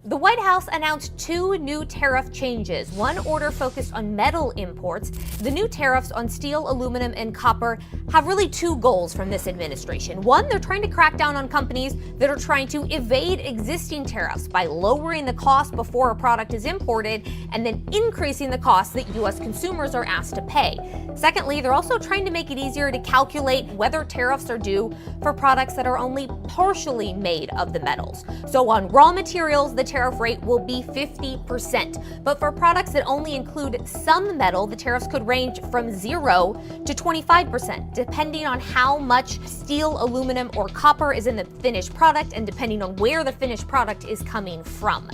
The White House announced two new tariff changes. One order focused on metal imports. The new tariffs on steel, aluminum, and copper have really two goals from this administration. One, they're trying to crack down on companies that are trying to evade existing tariffs by lowering the cost before a product is imported and then increasing the cost that U.S. consumers are asked to pay. Secondly, they're also trying to make it easier to calculate whether tariffs are due for products that are only partially made of the metals. So on raw materials, the tariff rate will be 50%. But for products that only include some metal, the tariffs could range from 0 to 25%, depending on how much steel, aluminum, or copper is in the finished product and depending on where the finished product is coming from.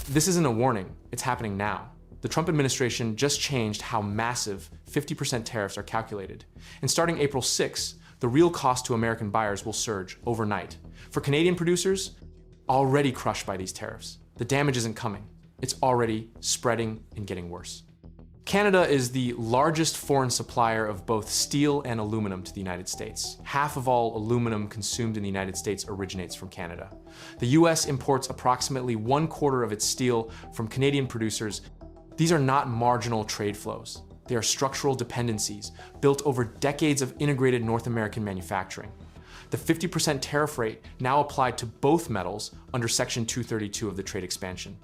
This isn't a warning, it's happening now. The Trump administration just changed how massive 50% tariffs are calculated. And starting April 6, the real cost to American buyers will surge overnight. For Canadian producers, already crushed by these tariffs, the damage isn't coming. It's already spreading and getting worse. Canada is the largest foreign supplier of both steel and aluminum to the United States. Half of all aluminum consumed in the United States originates from Canada. The US imports approximately 1/4 of its steel from Canadian producers. These are not marginal trade flows. They are structural dependencies built over decades of integrated North American manufacturing. The 50% tariff rate now applied to both metals under Section 232 of the trade expansion.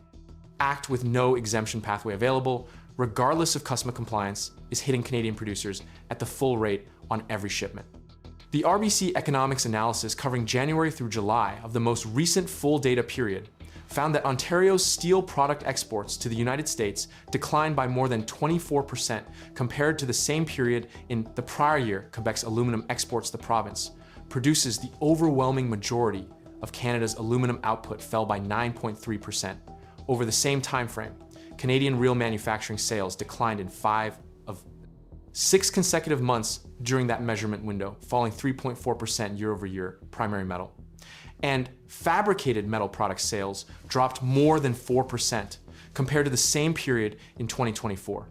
Act with no exemption pathway available, regardless of customs compliance, is hitting Canadian producers at the full rate on every shipment. The RBC economics analysis covering January through July of the most recent full data period found that Ontario's steel product exports to the United States declined by more than 24% compared to the same period in the prior year. Quebec's aluminum exports to the province produces the overwhelming majority of Canada's aluminum output fell by 9.3%. Over the same time frame, Canadian real manufacturing sales declined in 5 of 6 consecutive months during that measurement window, falling 3.4% year over year, primary metal. And fabricated metal product sales dropped more than 4% compared to the same period in 2024.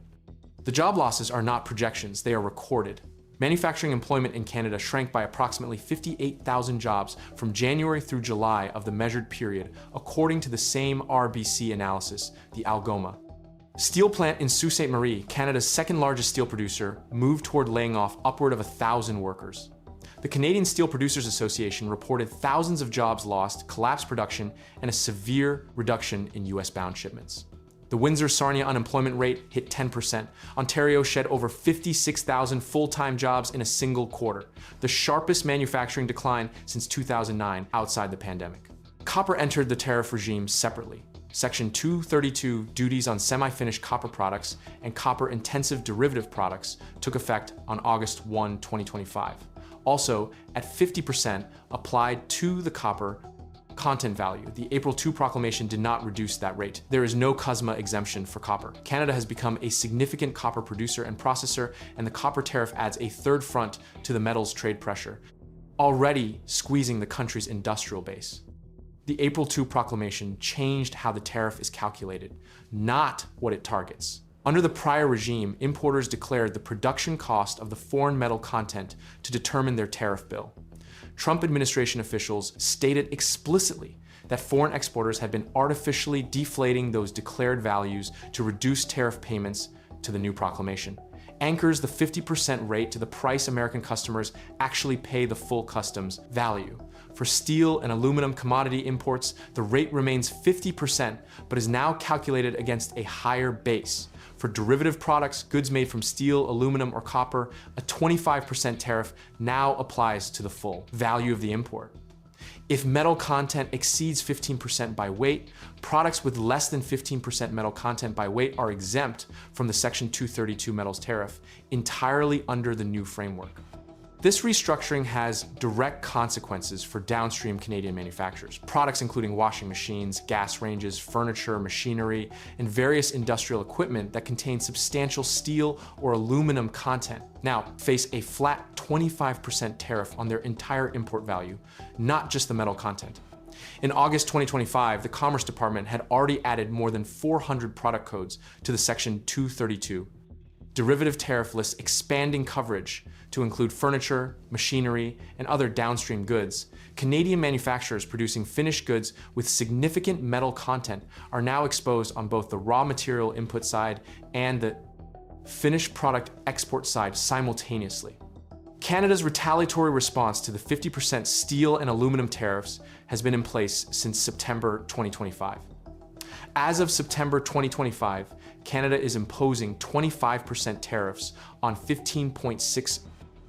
The job losses are not projections, they are recorded. Manufacturing employment in Canada shrank by approximately 58,000 jobs from January through July of the measured period, according to the same RBC analysis, the Algoma. Steel plant in Sault Ste. Marie, Canada's second largest steel producer, moved toward laying off upward of 1,000 workers. The Canadian Steel Producers Association reported thousands of jobs lost, collapsed production, and a severe reduction in US-bound shipments. The Windsor-Sarnia unemployment rate hit 10%. Ontario shed over 56,000 full-time jobs in a single quarter, the sharpest manufacturing decline since 2009 outside the pandemic. Copper entered the tariff regime separately. Section 232 duties on semi-finished copper products and copper-intensive derivative products took effect on August 1, 2025. Also, at 50% applied to the copper content value. The April 2 proclamation did not reduce that rate. There is no CUSMA exemption for copper. Canada has become a significant copper producer and processor, and the copper tariff adds a third front to the metals trade pressure, already squeezing the country's industrial base. The April 2 proclamation changed how the tariff is calculated, not what it targets. Under the prior regime, importers declared the production cost of the foreign metal content to determine their tariff bill. Trump administration officials stated explicitly that foreign exporters had been artificially deflating those declared values to reduce tariff payments to the new proclamation. Anchors the 50% rate to the price American customers actually pay the full customs value. For steel and aluminum commodity imports, the rate remains 50%, but is now calculated against a higher base. For derivative products, goods made from steel, aluminum, or copper, a 25% tariff now applies to the full value of the import. If metal content exceeds 15% by weight, products with less than 15% metal content by weight are exempt from the Section 232 metals tariff, entirely under the new framework. This restructuring has direct consequences for downstream Canadian manufacturers. Products including washing machines, gas ranges, furniture, machinery, and various industrial equipment that contain substantial steel or aluminum content now face a flat 25% tariff on their entire import value, not just the metal content. In August 2025, the Commerce Department had already added more than 400 product codes to the Section 232. derivative tariff lists expanding coverage to include furniture, machinery, and other downstream goods, Canadian manufacturers producing finished goods with significant metal content are now exposed on both the raw material input side and the finished product export side simultaneously. Canada's retaliatory response to the 50% steel and aluminum tariffs has been in place since September 2025. As of September 2025, Canada is imposing 25% tariffs on 15.6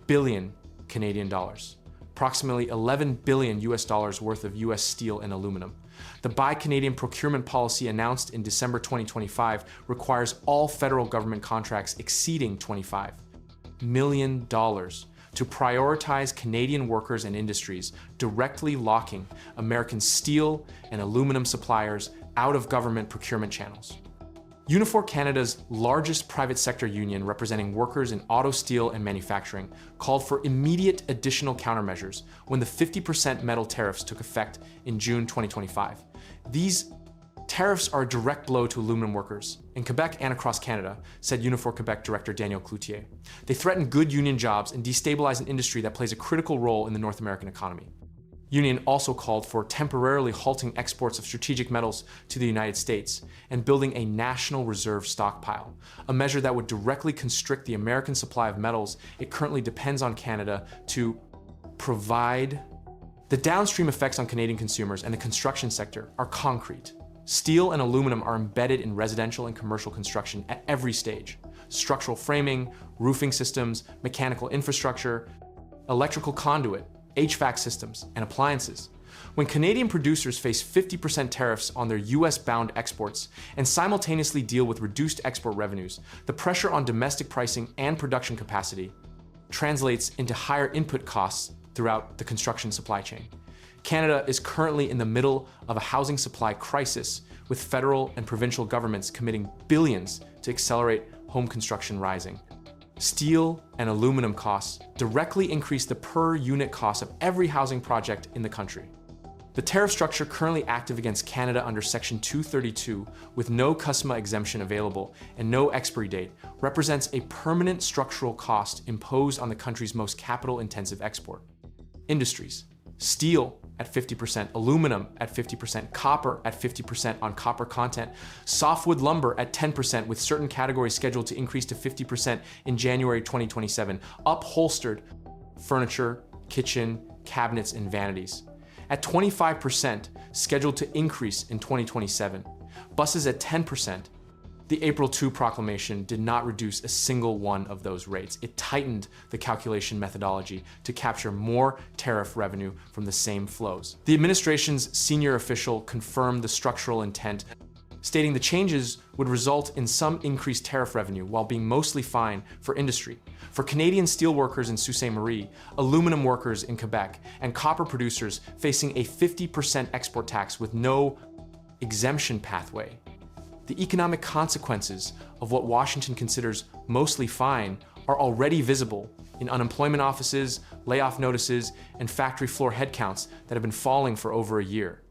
billion Canadian dollars, approximately 11 billion US dollars worth of US steel and aluminum. The Buy Canadian procurement policy announced in December 2025 requires all federal government contracts exceeding $25 million to prioritize Canadian workers and industries, directly locking American steel and aluminum suppliers out of government procurement channels. Unifor Canada's largest private sector union representing workers in auto, steel, and manufacturing called for immediate additional countermeasures when the 50% metal tariffs took effect in June 2025. These tariffs are a direct blow to aluminum workers in Quebec and across Canada, said Unifor Quebec Director Daniel Cloutier. They threaten good union jobs and destabilize an industry that plays a critical role in the North American economy. Union also called for temporarily halting exports of strategic metals to the United States and building a national reserve stockpile, a measure that would directly constrict the American supply of metals it currently depends on Canada to provide. The downstream effects on Canadian consumers and the construction sector are concrete. Steel and aluminum are embedded in residential and commercial construction at every stage: structural framing, roofing systems, mechanical infrastructure, electrical conduit, HVAC systems, and appliances. When Canadian producers face 50% tariffs on their US-bound exports and simultaneously deal with reduced export revenues, the pressure on domestic pricing and production capacity translates into higher input costs throughout the construction supply chain. Canada is currently in the middle of a housing supply crisis, with federal and provincial governments committing billions to accelerate home construction rising. Steel and aluminum costs directly increase the per unit cost of every housing project in the country. The tariff structure currently active against Canada under Section 232, with no CUSMA exemption available and no expiry date, represents a permanent structural cost imposed on the country's most capital-intensive export industries. Steel at 50%, aluminum at 50%, copper at 50% on copper content, softwood lumber at 10%, with certain categories scheduled to increase to 50% in January 2027, upholstered furniture, kitchen, cabinets, and vanities at 25%, scheduled to increase in 2027, buses at 10%. The April 2 proclamation did not reduce a single one of those rates. It tightened the calculation methodology to capture more tariff revenue from the same flows. The administration's senior official confirmed the structural intent, stating the changes would result in some increased tariff revenue while being mostly fine for industry. For Canadian steel workers in Sault Ste. Marie, aluminum workers in Quebec, and copper producers facing a 50% export tax with no exemption pathway, the economic consequences of what Washington considers mostly fine are already visible in unemployment offices, layoff notices, and factory floor headcounts that have been falling for over a year.